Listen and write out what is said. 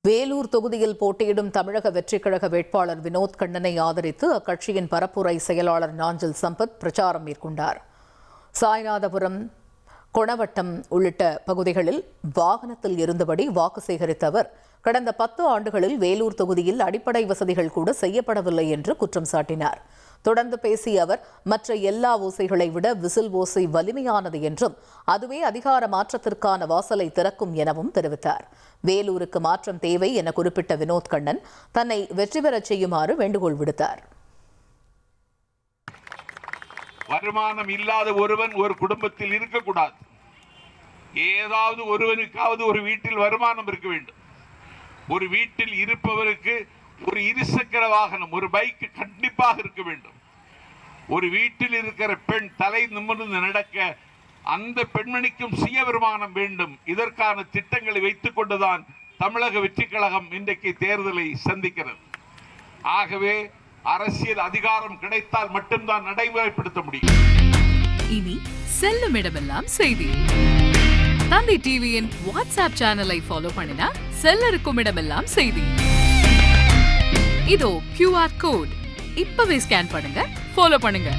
வேலூர் தொகுதியில் போட்டியிடும் தமிழக வெற்றிக் கழக வேட்பாளர் வினோத் கண்ணனை ஆதரித்து அக்கட்சியின் பரப்புரை செயலாளர் நாஞ்சில் சம்பத் பிரச்சாரம் மேற்கொண்டார். சாய்நாதபுரம், கொணவட்டம் உள்ளிட்ட பகுதிகளில் வாகனத்தில் இருந்தபடி வாக்கு சேகரித்த அவர் கடந்த 10 ஆண்டுகளில் வேலூர் தொகுதியில் அடிப்படை வசதிகள் கூட செய்யப்படவில்லை என்று குற்றம் சாட்டினார். தொடர்ந்து பேசிய அவர், மற்ற எல்லா ஓசைகளை விட விசில் ஓசை வலிமையானது என்றும் அதுவே அதிகார மாற்றத்திற்கான வாசலை திறக்கும் எனவும் தெரிவித்தார். வேலூருக்கு மாற்றம் தேவை என குறிப்பிட்ட வினோத் கண்ணன் தன்னை வெற்றி பெறச் செய்யுமாறு வேண்டுகோள் விடுத்தார். வருமானம் இல்லாத ஒருவன் ஒரு குடும்பத்தில் இருக்கக்கூடாது. ஏதாவது ஒருவனுக்காவது ஒரு வீட்டில் வருமானம் இருக்க வேண்டும். ஒரு வீட்டில் இருப்பவருக்கு ஒரு இருசக்கர வாகனம், ஒரு பைக் கண்டிப்பாக இருக்க வேண்டும். ஒரு வீட்டில் இருக்கிற பெண் தலை நிமிர்ந்து நடக்க அந்த பெண்மணிக்கும் சுய வருமானம் வேண்டும். இதற்கான திட்டங்களை வைத்துக் கொண்டுதான் தமிழக வெற்றிக் கழகம் இன்றைக்கு தேர்தலை சந்திக்கிறது. ஆகவே அரசியல் அதிகாரம் கிடைத்தால் மட்டும்தான் நடைமுறைப்படுத்த முடியும். இனி செல்லும் இடமெல்லாம் செய்தி. தந்தை டிவியின் வாட்ஸ்அப் சேனலை ஃபாலோ பண்ணினா செல்ல இருக்கும் இடமெல்லாம் செய்தி. இதோ QR கோட் இப்பவே ஸ்கேன் பண்ணுங்க, ஃபாலோ பண்ணுங்க.